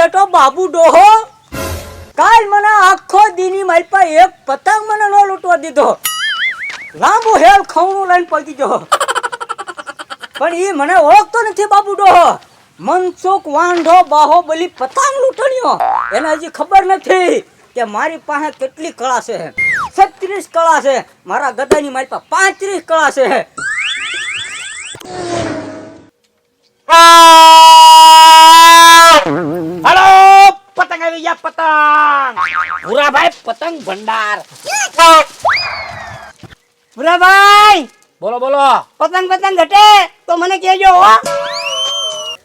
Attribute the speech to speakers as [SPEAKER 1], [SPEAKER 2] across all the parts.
[SPEAKER 1] બેટો બાબુ ડોહો કાલ મને આખો દીની મારી પાસે એક પતંગ મને ન લૂંટવા દીધો. લાંબુ હેલ ખવણું લઈને પહોંચી ગયો. પણ એ મને ઓળખતો નથી બાબુ ડોહો. મનસુખ વાંઢો બાહોબલી પતંગ લૂંટણીઓ એને હજી ખબર નથી કે મારી પાસે કેટલી કળા છે. 36 કળા છે. મારા ગદાની મારી પાસે 35 કળા છે.
[SPEAKER 2] હાલો પતંગ આવી ગયા પતંગ. ભૂરાભાઈ પતંગ ભંડાર.
[SPEAKER 3] ભૂરાભાઈ
[SPEAKER 2] બોલો બોલો.
[SPEAKER 3] પતંગ ઘટે તો મને કહેજો હો.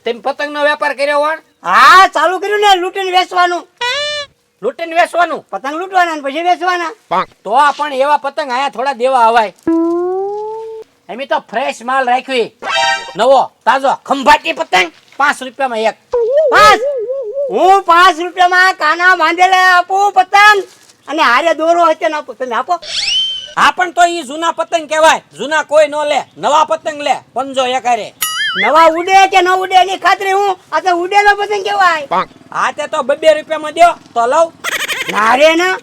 [SPEAKER 2] તેમ પતંગ નો વેપાર કર્યો વણ?
[SPEAKER 3] હા ચાલુ કર્યું ને લૂંટીને વેચવાનું.
[SPEAKER 2] લૂંટીને વેચવાનું?
[SPEAKER 3] પતંગ લૂંટવાના ને પછી વેચવાના.
[SPEAKER 2] તો પણ એવા પતંગ આયા થોડા દેવા હવાય. એમ તો ફ્રેશ માલ રાખ્યો નવો તાજો ખંભાતી પતંગ 5 રૂપિયામાં એક.
[SPEAKER 3] 5 હું 5 રૂપિયામાં કાના બાંધેલા આપું પતંગ અને હારે દોરો હશે ને આપું. તમે આપો.
[SPEAKER 2] હા પણ તો ઈ જૂના પતંગ કહેવાય. જૂના કોઈ નો લે, નવા પતંગ લે. પંજો એકારે.
[SPEAKER 3] નવા ઉડે કે ન ઉડે એની ખાતરી હું. આ તો ઉડેલો પતંગ કહેવાય.
[SPEAKER 2] હા તે તો 2 રૂપિયામાં દ્યો તો લઉં.
[SPEAKER 3] ના રે ના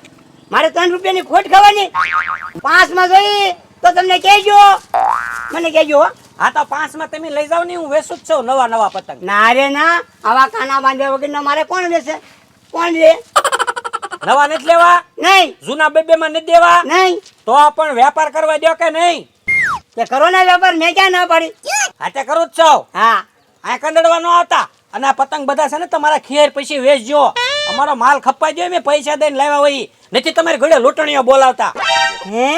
[SPEAKER 3] મારે 3 રૂપિયાની ખોટ ખાવાની. 5 માં જોઈ તો તમને કહેજો. મને કહેજો હો.
[SPEAKER 2] હા તો 5 માં તમે લઈ જાવ ને હું વેચું જ છું નવા પતંગ.
[SPEAKER 3] ના રે ના આવા કાના બાંધ્યા વગર મારે કોણ લેશે? કોણ લે?
[SPEAKER 2] નવા નથી લેવા?
[SPEAKER 3] નહીં.
[SPEAKER 2] જૂના 2 માં નથી દેવા?
[SPEAKER 3] નહીં.
[SPEAKER 2] તો પણ વેપાર કરવા દો કે નહીં?
[SPEAKER 3] તે કરો ને વેપાર. મેં ક્યાં ના પાડી?
[SPEAKER 2] હા તે કરું જ છું.
[SPEAKER 3] હા
[SPEAKER 2] આ કંદડવા ન આવતા. અને આ પતંગ બધા છે ને તમારા ખીર પછી વેચજો. અમારો માલ ખપાઈ ગયો મેં પૈસા દઈને લાવ્યા હોય. નથી તમારી ઘોડે લૂંટણીઓ બોલાવતા.
[SPEAKER 3] હે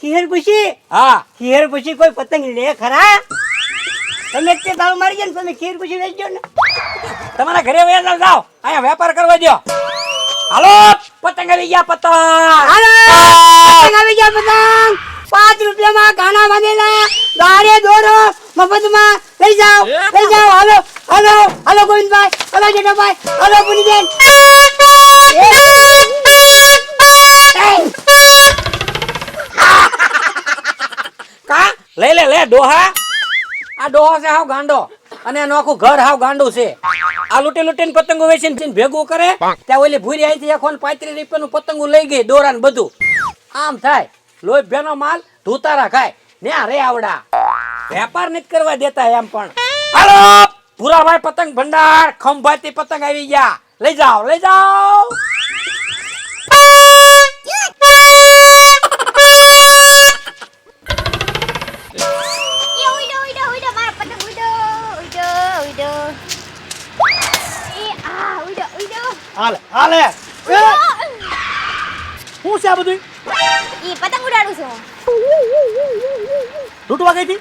[SPEAKER 3] ખીર પૂછી?
[SPEAKER 2] હા
[SPEAKER 3] ખીર પૂછી કોઈ પતંગ લે ખરા? તમે તે દાવ મારી ગયા ને તમે ખીર પૂછી વેચજો ને.
[SPEAKER 2] તમારા ઘરે વેચવા જાઓ. અહીંયા વેપાર કરવા દો. હાલો પતંગ આવી ગયા પતંગ.
[SPEAKER 3] હાલો પતંગ આવી ગયા પતંગ. 5 રૂપિયામાં કાના બાંધેલા દારે દોરો મફતમાં લઈ જાઓ. હાલો હાલો હાલો ગોવિંદભાઈ. હાલો જેઠાભાઈ. હાલો પુનીબેન.
[SPEAKER 2] કા લે ડોહા. આ ડોહો છે હાવ ગાંડો અને એનું આખું ઘર હાવ ગાંડું છે. આ લૂંટીને પતંગો વેચીને ભેગું કરે ત્યાં ઓલી ભૂરી અહીંથી 135 રૂપિયાનું પતંગો લઈ ગઈ દોરા ને બધું. આમ થાય લોહી ભેનો માલ ધૂતારા ખાય ને રે આવડા વેપાર નથી કરવા દેતા એમ પણ. હાલો ભૂરાભાઈ પતંગ ભંડાર ખંભાતી પતંગ આવી ગયા. લઈ જાઓ.
[SPEAKER 4] હાલે હું છે આ બધું?
[SPEAKER 5] ઈ પતંગ ઉડાડું છું.
[SPEAKER 4] લૂંટવા ગઈ હતી?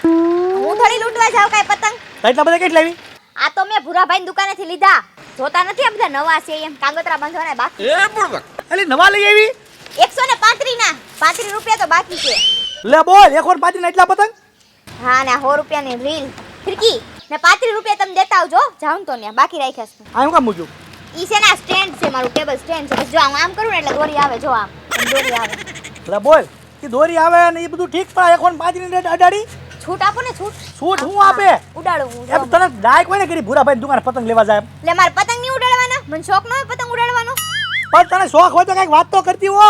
[SPEAKER 5] હું થોડી લૂંટવા જાવ કાઈ પતંગ.
[SPEAKER 4] એટલા બધા કેટલી લાવી?
[SPEAKER 5] આ તો મેં ભૂરાભાઈ દુકાનેથી લીધા. જોતા નથી આ બધા નવા છે એમ કાંગોતરા બાંધવાના બાકી.
[SPEAKER 4] એટલે નવા લઈ આવી?
[SPEAKER 5] 135 ના 35 રૂપિયા તો બાકી છે.
[SPEAKER 4] લે બોલ 135 ના એટલા પતંગ?
[SPEAKER 5] હા ને 100 રૂપિયાની રીલ ફિરકી ને 35 રૂપિયા તમે દેતા આવજો. જાઉં તો ને બાકી રાખ્યા છે.
[SPEAKER 4] આ હું કામ મૂક્યું?
[SPEAKER 5] ઈ છે ને સ્ટેન્ડ છે મારું ટેબલ સ્ટેન્ડ છે. બસ જો આમ કરું ને એટલે દોરી આવે. જો આમ દોરી આવે.
[SPEAKER 4] લે બોલ કે દોરી આવે ને એ બધું ઠીક પણ 135 ની રેટ અડાડી
[SPEAKER 5] છૂટ આપો ને છૂટ.
[SPEAKER 4] છૂટ હું આપે?
[SPEAKER 5] ઉડાડું હું.
[SPEAKER 4] એમ તને ડાય કોઈ ને કરી ભૂરાભાઈ દુકાને પતંગ લેવા જાય?
[SPEAKER 5] એટલે મારે પતંગ નહીં ઉડાડવાના. મને શોખ ન હોય પતંગ ઉડાડવાનો.
[SPEAKER 4] પણ તને શોખ હોય તો કઈક વાત તો કરતી હો.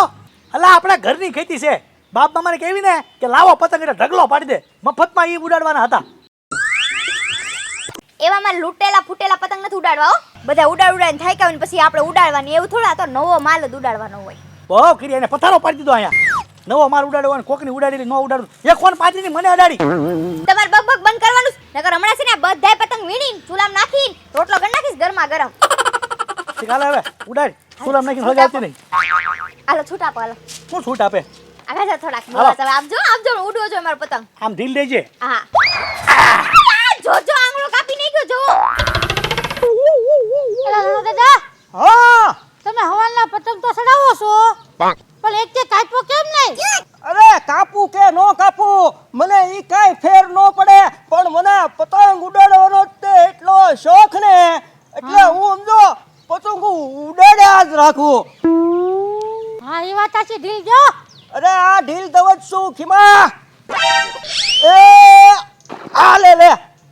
[SPEAKER 4] અલા આપણા ઘરની ખેતી છે. બાપ મામાને કહેવી ને કે લાવો પતંગ એટલે ઢગલો પાડી દે. મફતમાં ઈ ઉડાડવાના હતા.
[SPEAKER 5] એવામાં લૂંટેલા ફૂટેલા પતંગ નથી ઉડાડવા હો. બધા ઉડાડીને થાય કાવ ને પછી આપણે ઉડાડવાની એવું થોડા. તો નવો માલ જ ઉડાડવાનો હોય.
[SPEAKER 4] બહુ કરી એને પથારો પાડી દીધો અહીંયા. નવો માલ ઉડાડવાનો કોકની ઉડાડી ન ઉડાડું. 135 ની મને અડાડી.
[SPEAKER 5] તમારે બકબક બંધ કરવાનું નકર હમણાં છે ને બધાય પતંગ વીણીને ચૂલામાં નાખીને રોટલો કરી નાખીશ ગરમા ગરમ.
[SPEAKER 4] ચાલ હવે ઉડાડ. ચૂલામાં નાખીને હજાવતી નહીં.
[SPEAKER 5] હાલો છૂટ આપો. હાલો
[SPEAKER 4] શું છૂટ આપે?
[SPEAKER 5] આગળ થોડાક બોલા તમે આપજો ઉડવો જો મારો પતંગ.
[SPEAKER 4] આમ ઢીલ દેજે.
[SPEAKER 5] હા જો આંગળો કાપી નાખ્યો જો. દાદા
[SPEAKER 4] હા
[SPEAKER 5] તમે હવાલના પતંગ તો સડાવો છો પણ એક કે કાપો કેમ નહીં?
[SPEAKER 1] અરે કાપું કે નો કાપું મને ઈ કાઈ ફેર નો પડે. પણ મને પતંગ ઉડાડવાનો તે એટલો શોખ ને એટલે હું સમજો પતંગ ઉડાડ્યા જ રાખું.
[SPEAKER 5] હા એ વાત સાચી. ઢીલ જો.
[SPEAKER 1] અરે આ ઢીલ દવત શું ખીમા. એ આ લે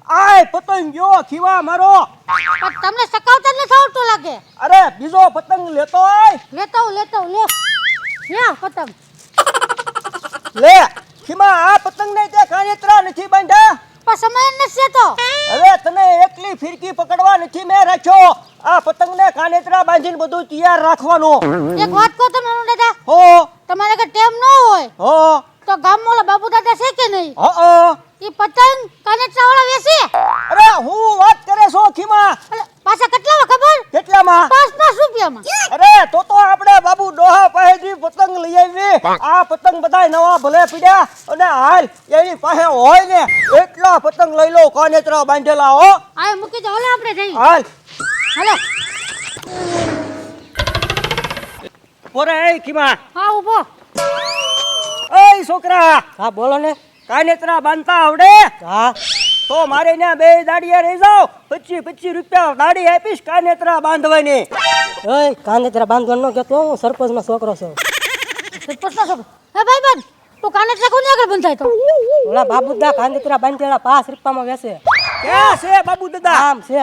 [SPEAKER 1] આય પતંગ ગયો ખીવા મારો.
[SPEAKER 6] પણ તમને સકાવતા નથી આવડતું લાગે.
[SPEAKER 1] અરે બીજો પતંગ લેતો આય.
[SPEAKER 6] લેતો આવું, લે પતંગ.
[SPEAKER 1] લે ખીમા આ પતંગ ને તે કાનેતરા નથી બાંધ્યા.
[SPEAKER 6] પણ સમય નથી તો.
[SPEAKER 1] હવે તને એકલી ફિરકી પકડવા નથી મેં રાખ્યો. આ પતંગ ને કાનેતરા બાંધીને બધું તૈયાર રાખવાનું.
[SPEAKER 6] એક વાત કહો તો નાનો દાદા,
[SPEAKER 1] હો
[SPEAKER 6] તમારે કે ટેમ ન હોય
[SPEAKER 1] હો
[SPEAKER 6] તો ગામમાં ઓલા બાબુ દાદા છે કે નહીં?
[SPEAKER 1] હો
[SPEAKER 6] ઈ પતંગ કાનેટરા વાળા વેચે.
[SPEAKER 1] અરે હું વાત કરે છો ખીમા?
[SPEAKER 6] એટલે પાછા કેટલામાં ખબર?
[SPEAKER 1] કેટલામાં?
[SPEAKER 6] 5 રૂપિયામાં.
[SPEAKER 1] અરે તો આપણે બાબુ ડોહા પાસેથી પતંગ લઈ આવી. આ પતંગ બધાય નવા ભલે પીડ્યા અને હાલ એની પાસે હોય ને એટલા પતંગ લઈ લો કાનેતરા બાંધેલા હો.
[SPEAKER 6] આ મૂકી દો, ઓલા આપણે જઈએ.
[SPEAKER 1] હાલ
[SPEAKER 6] હાલો.
[SPEAKER 1] પોરે એ ખીમા.
[SPEAKER 6] હા ઊભો.
[SPEAKER 1] ઓય છોકરા,
[SPEAKER 3] હા બોલો ને.
[SPEAKER 1] કાનેતરા બાંધતા આવડે?
[SPEAKER 3] હા
[SPEAKER 1] તો મારે ત્યાં બે દાડિયા રહી જાવ. 25 રૂપિયા દાડી આપીશ કાનેતરા બાંધવાની.
[SPEAKER 3] ઓય કાનેતરા બાંધવાનો કહેતો હું સરપંચનો છોકરો છું.
[SPEAKER 6] સરપંચનો છોકરો. હે ભાઈબંધ, તું કાનેટરા કોની આગળ બંધાય તો?
[SPEAKER 3] ઓલા બાબુદા કાનેતરા બાંધેલા 5 રૂપિયામાં વેચે.
[SPEAKER 1] ક્યાં છે બાબુ દાદા?
[SPEAKER 3] આમ છે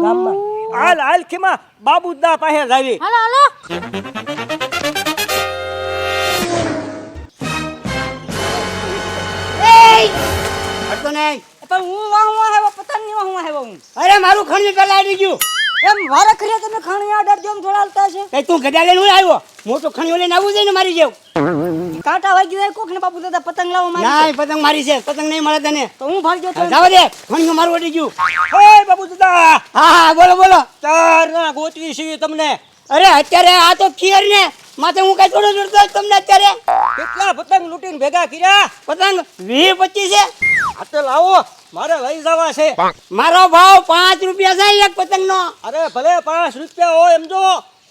[SPEAKER 3] ગામમાં.
[SPEAKER 1] હાલ હાલ ખીમા બાબુ દાદા પાસે જાવી.
[SPEAKER 6] હાલો હાલો.
[SPEAKER 2] હટતો નહીં.
[SPEAKER 3] પણ હું વાહું આવ્યો પતંગ ની વાહું આવ્યો હું.
[SPEAKER 2] અરે મારું ખણ્યું પેલા આવી ગયું.
[SPEAKER 3] એમ વારે ખરી તમે ખાણી આડર જેમ થોડાલતા છે.
[SPEAKER 2] કઈ તું ગધા લઈને હું આવ્યો? મોટો ખણ્યો લઈને આવવું જોઈએ ને મારી જેવું.
[SPEAKER 3] કાંટા વાગી જાય કોક ને બાપુ દાદા પતંગ લાવો મારી.
[SPEAKER 2] ના પતંગ મારી છે, પતંગ નહીં મળે તને.
[SPEAKER 3] તો હું ભાગ્યો તો.
[SPEAKER 2] જાવ દે, ખણ્યું મારું વળી ગયું.
[SPEAKER 1] ઓય બાબુ દાદા,
[SPEAKER 2] હા હા બોલો બોલો.
[SPEAKER 1] ચાર ના ગોતવી છે તમને.
[SPEAKER 2] અરે અત્યારે આ તો ખીર ને માથે હું કઈ થોડો જોડતો તમને અત્યારે.
[SPEAKER 1] કેટલા પતંગ લૂંટીને ભેગા કર્યા?
[SPEAKER 2] પતંગ 20-25 છે.
[SPEAKER 1] આ તો લાવો, મારે લઈ જવા છે.
[SPEAKER 2] મારો ભાવ 5 રૂપિયા છે એક પતંગ નો.
[SPEAKER 1] અરે ભલે 5 રૂપિયા હોય એમ જો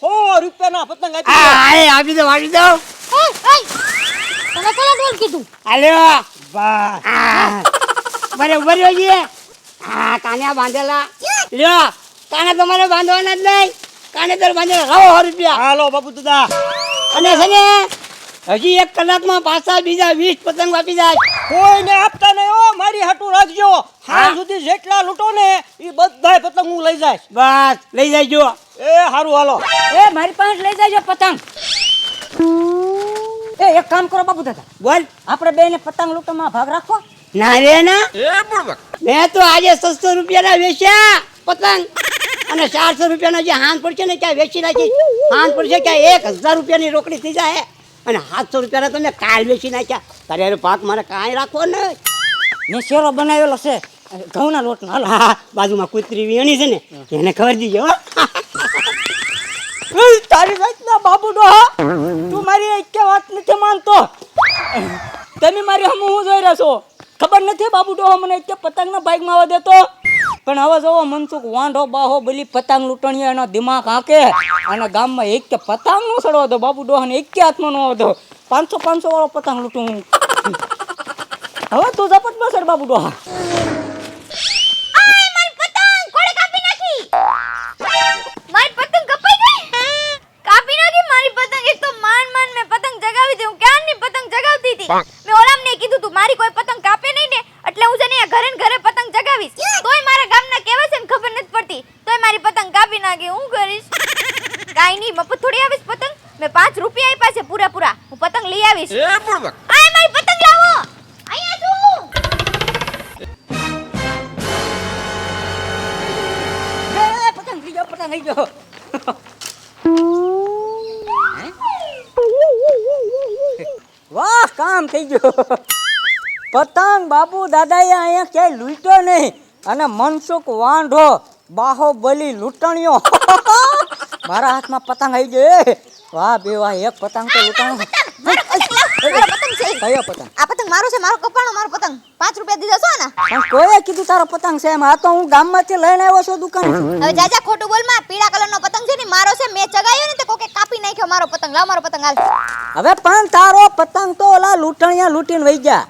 [SPEAKER 1] 100 રૂપિયાના પતંગ આપી દો.
[SPEAKER 2] આપી દો આપી દો.
[SPEAKER 6] તને કોલા ડોલ કીધું?
[SPEAKER 2] હાલ્યો
[SPEAKER 1] વાહ,
[SPEAKER 2] બરે ઉભર છે. હા કાન્યા બાંધેલા લ્યો. કાને તમારે બાંધવાના જ નહીં. કાને તો બાંધેલા લાવો 100 રૂપિયા.
[SPEAKER 1] હાલો બાબુ દાદા.
[SPEAKER 2] અને છે ને હજી 1 કલાકમાં પાછા બીજા 20 પતંગ આપી જાય.
[SPEAKER 1] કોઈને આપતા નહીં હો, મારી હાટું રાખજો. હાલ સુધી જેટલા લૂંટો ને એ બધાય પતંગ હું લઈ જાય.
[SPEAKER 2] બસ લઈ જાયજો.
[SPEAKER 1] એ હારું હાલો.
[SPEAKER 3] એ મારી પાસે લઈ જાજો પતંગ. એ એક કામ કરો બાપુ દાદા,
[SPEAKER 2] બોલ.
[SPEAKER 3] આપણે બેને પતંગ લૂંટવામાં ભાગ રાખો.
[SPEAKER 2] ના રે ના, મેં તો આજે 600 રૂપિયાના વેચ્યા પતંગ અને 400 રૂપિયાના જે હાન પડશે ને ક્યાં વેચી નાખી. હાન પડશે ક્યાં 1000 રૂપિયાની રોકડી થઈ જાય અને 700 રૂપિયાના તો મેં કાલ વેચી નાખ્યા. તારે પાક મારે કાંઈ રાખવો નહીં.
[SPEAKER 3] મેં શેરો બનાવેલો છે ઘઉંના લોટનો. હાલો.
[SPEAKER 2] હા બાજુમાં કૂતરી વેણી છે ને એને ખબર દીજો.
[SPEAKER 3] તારી જાતના બાબુ ડોહા, તું મારી એક વાત નથી માનતો. તમે મારી હમ હું જોઈ રહ્યો છો. ખબર નથી બાબુ ડોહા મને એક પતંગના બાઈકમાં આવવા દેતો. પણ હવે જોવો મનસુખ વાંઢો બાહો બલી પતંગ લૂંટણીઓ એનો દિમાગ હાંકે અને ગામમાં એક કે પતંગ નો સડવા દો બાબુ ડોહાને એક કે હાથમાં નો આવતો. 500 વાળો પતંગ લૂંટું હું. હવે તું ઝપટ નો સડ બાબુ ડોહા.
[SPEAKER 5] આય મારી પતંગ કોણે કાપી નાખી? મારી પતંગ કપાઈ ગઈ? કાપી નાખી મારી પતંગ. એક તો માંડ માંડ મેં પતંગ જગાવી હતી. હું ક્યારની પતંગ જગાવતી હતી. મેં ઓલામને કીધું તું મારી કોઈ પતંગ કાપે નહીં ને એટલે હું છે ને ઘરે ને ઘરે પતંગ જગાવીશ. તોય મારા ગામના કેવા છે ને ખબર નથી પડતી. તોય મારી પતંગ કાપી નાખી. હું કરીશ? કાઈ નહીં, મફત થોડી આવીશ પતંગ. મેં 5 રૂપિયા આપ્યા છે પૂરા. હું પતંગ લઈ આવીશ. આય મારી પતંગ લાવો. અહીંયા છું.
[SPEAKER 3] એ પતંગ લઈ જાઓ, પતંગ લઈ જાઓ. વાહ, કામ થઈ ગયું. પતંગ બાબુ દાદાએ અહીંયા ક્યાંય લૂંટ્યો નહીં અને મનસુખ વાંઢો બાહોબલી લૂંટણીઓ મારા હાથમાં પતંગ આવી ગયો. વાહ બે વાહ, એક પતંગ તો લૂંટાણો.
[SPEAKER 5] મારો પતંગ લાવ. મારો પતંગ છે.
[SPEAKER 3] કયો પતંગ?
[SPEAKER 5] આ પતંગ મારો છે, મારો કપાણો મારો પતંગ. 5 રૂપિયા દીધા છો ને?
[SPEAKER 3] પણ કોઈએ કીધું તારો પતંગ છે એમ? આ તો હું ગામમાંથી લઈને આવ્યો છું દુકાનેથી.
[SPEAKER 5] હવે જાજા ખોટું બોલ માં. પીળા કલરનો પતંગ છે ને મારો છે. મેં ચગાવ્યો ને તે કોકે કાપી નાખ્યો મારો પતંગ. લાવ મારો પતંગ હાલ.
[SPEAKER 3] હવે પણ તારો પતંગ તો ઓલા લૂંટણિયા લૂંટીને વહી ગયા.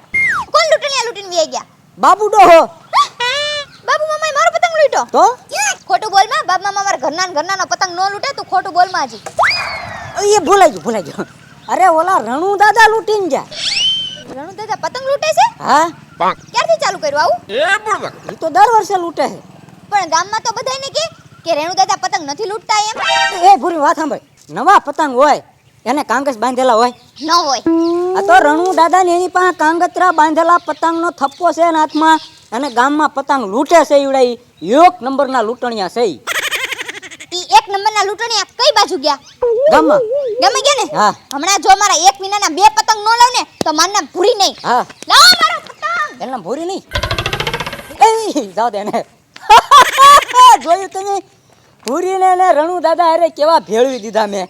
[SPEAKER 5] કોણ લૂંટણીયા લૂંટીને વી ગયા?
[SPEAKER 3] બાબુ ડોહો
[SPEAKER 5] બાબુ મામાએ મારો પતંગ લૂંટ્યો.
[SPEAKER 3] તો
[SPEAKER 5] ખોટું બોલ માં. બાપ મામા મારા ઘરનાનો પતંગ નો લૂંટે. તું ખોટું બોલ માં હજી.
[SPEAKER 3] એ ભૂલાઈ ગયું. અરે ઓલા રણુ દાદા લૂંટીને ગયા.
[SPEAKER 5] રણુ દાદા પતંગ લૂંટે છે?
[SPEAKER 3] હા,
[SPEAKER 5] ક્યારે ક્યારથી ચાલુ કર્યું આવું
[SPEAKER 1] એ તો દર વર્ષે લૂંટે છે.
[SPEAKER 5] પણ ગામમાં તો બધાયને કે રેણુ દાદા પતંગ નથી લૂંટતા એમ
[SPEAKER 1] એ ભૂરી વાત સાંભળ, નવા પતંગ હોય એને કાંગસ બાંધેલા હોય.
[SPEAKER 5] ન હોય
[SPEAKER 1] આ તો રણુ દાદા ને એની પાસે કાંગતરા બાંધેલા પતંગનો થપ્પો છે એના હાથમાં, અને ગામમાં પતંગ લૂંટે છે ઈવડાઈ એક નંબરના લૂંટણિયા છે ઈ.
[SPEAKER 5] ઈ એક નંબરના લૂંટણીયા કઈ બાજુ ગયા
[SPEAKER 1] ગામમાં.
[SPEAKER 5] ગમે ગયા ને
[SPEAKER 1] હા.
[SPEAKER 5] હમણાં જો મારા એક મહિનાના 2 પતંગ નો લઉં ને તો મારું નામ ભૂરી નહીં
[SPEAKER 1] હા,
[SPEAKER 5] લાવો મારો પતંગ
[SPEAKER 1] એના ભૂરી નહીં. એ જાવ દે ને. જોયું તમે ભૂરીને ને રણુ દાદા અરે કેવા ભેળવી દીધા મેં.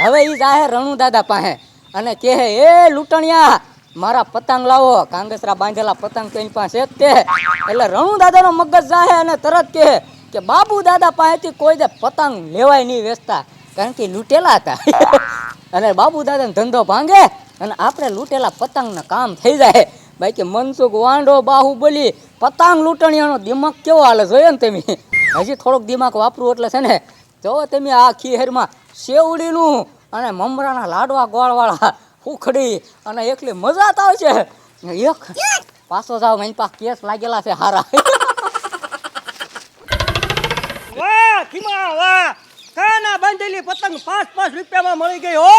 [SPEAKER 1] હવે ઈ જાહે રણુ દાદા પાસે અને કહે એ લૂંટણિયા મારા પતંગ લાવો. કાંગસરા બાંધેલા પતંગ તેની પાસે જ તે. એટલે રણુ દાદાનો મગજ જાહે અને તરત કહે કે બાબુ દાદા પાસેથી કોઈ દે પતંગ લેવાય નહીં વેચતા, કારણ કે લૂંટેલા હતા. અને બાબુ દાદાનો ધંધો ભાંગે અને આપણે લૂંટેલા પતંગનું કામ થઈ જાય. બાકી મનસુખ વાંડો બાહુબલી પતંગ લૂંટણીયાનો દિમાગ કેવો હાલે જોયો ને તમે. હજી થોડોક દિમાગ વાપરું એટલે છે ને જો તમે આ ખીહેરમાં શેવડીનું અને મમરાના લાડવા ગોળવાળા ઉખડી અને એકલી મજા જ આવશે. એક પાછો જાવ મારી પાસે કેસ લાગેલા છે હારા.
[SPEAKER 2] વાહ ખીમા વાહ, કાના બાંધેલી પતંગ 5-5 રૂપિયામાં મળી ગઈ હો.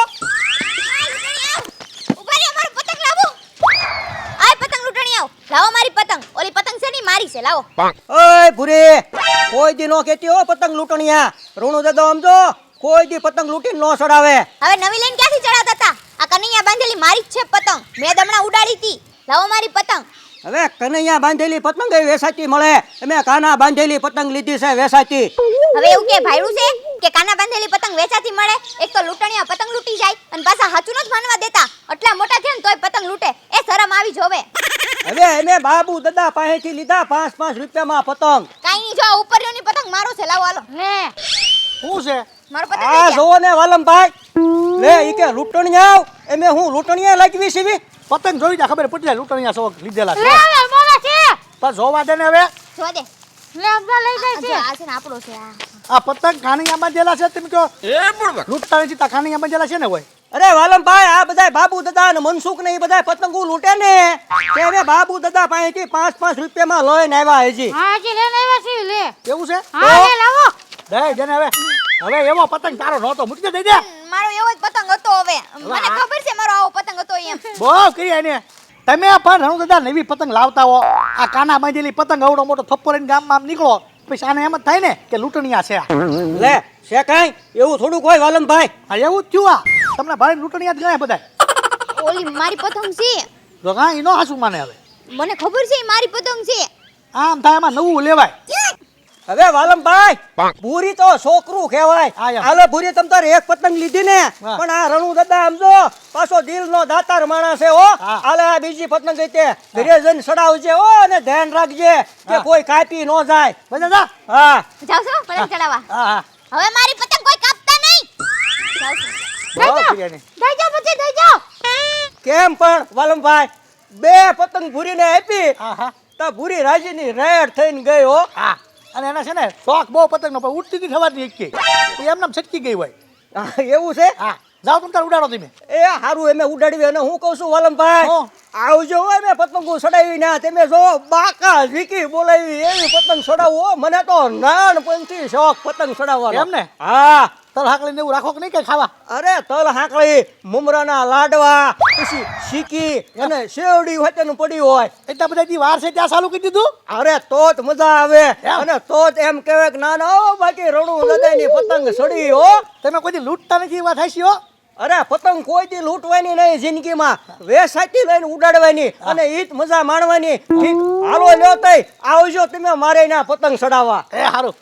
[SPEAKER 5] ઉભા રહો મારો પતંગ લાવો આય પતંગ લૂંટણીયા લાવો મારી પતંગ ઓલી પતંગ છે ની મારી છે લાવો
[SPEAKER 2] ઓય ભૂરી, કોઈ દી નો કેતી હો પતંગ લૂંટણિયા. રણુ દાદા સમજો કોઈ દી પતંગ લૂંટીને નો ચડાવે.
[SPEAKER 5] હવે નવી લઈને ક્યાંથી ચડાવતા હતા આ કનૈયા બાંધેલી મારી જ છે પતંગ મેં દમણા ઉડાડી હતી લાવો મારી પતંગ
[SPEAKER 2] હવે કનૈયા બાંધેલી પતંગ એ વેસાતી મળે, અમે કાના બાંધેલી પતંગ લીધી છે વેસાતી.
[SPEAKER 5] હવે એવું કે ભાઈડું છે કે કાના બાંધેલી પતંગ વેચાતી મળે એક તો લૂંટણીયા પતંગ લૂંટી જાય અને પાછા હાચું નથી માનવા દેતા આટલા મોટા થયા ને તોય પતંગ લૂંટે એ શરમ આવી જોવે
[SPEAKER 2] હવે અમે બાબુ દાદા પાસેથી લીધા 5-5 રૂપિયામાં પતંગ.
[SPEAKER 5] કાઈ નહીં જો આ ઉપરયોની પતંગ મારો છે લાવો હાલો
[SPEAKER 6] લે
[SPEAKER 4] શું છે
[SPEAKER 5] મારો પતંગ
[SPEAKER 2] આ
[SPEAKER 5] લઈ જાઓ.
[SPEAKER 2] જોવો ને વાલમભાઈ, લે ઈ કે લૂંટણિયા એમે હું લૂંટણિયા લાગવી છે બી.
[SPEAKER 4] પતંગ જોઈ જા ખબર પડી જાય લૂંટણીયા સૌ લીધેલા
[SPEAKER 6] લે
[SPEAKER 4] છે.
[SPEAKER 6] હવે મોલા છે
[SPEAKER 4] પણ જોવા દે ને હવે
[SPEAKER 5] જોવા દે
[SPEAKER 6] લે અબ્દા લઈ જાય
[SPEAKER 5] આ
[SPEAKER 6] છે
[SPEAKER 5] જો આ છે ને આપણો છે આ
[SPEAKER 4] આ પતંગ ખાણીયા બાંધેલા છે તમે કહો લૂંટતા નથી તા ખાણીયા બાંધેલા છે ને હોય.
[SPEAKER 2] અરે વાલમભાઈ, આ બધા બાબુ દાદા અને મનસુખ ને એ બધા પતંગો લૂંટે ને તે અમે બાબુ દાદા પાસેથી 5-5 રૂપિયામાં લઈને આવ્યા હજી.
[SPEAKER 6] હા હજી લઈને આવ્યા છીએ લે
[SPEAKER 4] કેવું છે
[SPEAKER 6] હા લે લાવો
[SPEAKER 4] દે જેને હવે એવો પતંગ તારો નહોતો મૂકી દે દે
[SPEAKER 5] મારો એવો જ પતંગ હતો હવે મને ખબર છે મારો આવો પતંગ હતો એમ
[SPEAKER 4] બહુ કરી એને તમે પણ રણુ દાદા નવી પતંગ લાવતા હો આ કાના બાંધેલી પતંગ અવડો મોટો થપ્પો લઈને ગામમાં આમ નીકળો પછી આને એમ જ થાય ને કે લૂંટણીયા છે આ.
[SPEAKER 2] લે છે કાંઈ એવું થોડુંક હોય વાલમભાઈ.
[SPEAKER 4] હા એવું જ થયું આ તમને ભાઈ લૂંટણીયા જ ગણાય બધા.
[SPEAKER 5] ઓલી મારી પતંગ છે
[SPEAKER 4] જો કાં ઈ નો હાસુ માને હવે
[SPEAKER 5] મને ખબર છે ઈ મારી પતંગ છે
[SPEAKER 4] આમ થાય એમાં નવું લેવાય.
[SPEAKER 2] હવે વાલમભાઈ, ભૂરી તો છોકરું
[SPEAKER 4] હા,
[SPEAKER 2] કહેવાય.
[SPEAKER 4] એમ.
[SPEAKER 2] હાલો ભૂરી, તમ તારે એક પતંગ લીધી ને,
[SPEAKER 4] હા.
[SPEAKER 2] પણ આ રણુ દાદા સમજો પાછો દિલનો દાતાર માણસ છે હો.
[SPEAKER 4] હા.
[SPEAKER 2] હાલે આ બીજી પતંગ ગઈ તે ઘરે જઈને સડાવજે હો, અને ધ્યાન રાખજે કે
[SPEAKER 4] હા.
[SPEAKER 2] કોઈ કાપી ન જાય.
[SPEAKER 4] બધા જા
[SPEAKER 2] હા
[SPEAKER 5] જાવ છો પતંગ ચડાવવા
[SPEAKER 4] હા હા
[SPEAKER 5] હવે મારી પતંગ કોઈ કાપતા નહીં જાવ છો
[SPEAKER 4] બહુ કરી એને.
[SPEAKER 6] દઈ જાઓ પછી દઈ જાઓ
[SPEAKER 2] કેમ પણ વાલમભાઈ, 2 પતંગ ભૂરીને આપી
[SPEAKER 4] હા હા
[SPEAKER 2] તો ભૂરી રાજીની રેડ થઈને ગઈ હો.
[SPEAKER 4] હા અને એના છે ને શોખ બહુ પતંગનો પણ ઉડતી નથી થવાતી એક એમને છટકી ગઈ હોય.
[SPEAKER 2] એવું છે?
[SPEAKER 4] હા જાઓ તમે તાર ઉડાડો તમે.
[SPEAKER 2] એ હારું એમે ઉડાડવી. અને હું કહું છું વાલમભાઈ,
[SPEAKER 4] હો.
[SPEAKER 2] આવજો હો, મેં પતંગો ચડાવી ના તમે જો બાકા ઝીકી બોલાવી એવી પતંગ ચડાવો. મને તો નાનપણથી શોખ પતંગ ચડાવવાનો.
[SPEAKER 4] એમ ને?
[SPEAKER 2] હા.
[SPEAKER 4] તલ હાકલીને એવું રાખો કે નહીં કઈ ખાવા.
[SPEAKER 2] અરે તલ હાંકળી, મમરાના લાડવા, પછી શીકી અને શેવડી વચ્ચેનું પડી હોય.
[SPEAKER 4] એટલા બધા દી વાર છે ત્યાં ચાલુ કરી દીધું.
[SPEAKER 2] અરે તો જ મજા આવે.
[SPEAKER 4] એમ?
[SPEAKER 2] અને તો જ એમ કહેવાય કે ના ના હો, બાકી રણુ દાદાની પતંગ ચડી હો.
[SPEAKER 4] તમે કોઈ દી લૂંટતા નથી એવા થાય છે હો.
[SPEAKER 2] અરે પતંગ કોઈ દી લૂંટવાની નહીં જિંદગીમાં, વેસાતી લઈને ઉડાડવાની અને ઈ જ મજા માણવાની. ઠીક, હાલો લ્યો તઈ આવજો તમે મારે ના પતંગ ચડાવવા.
[SPEAKER 4] એ સારું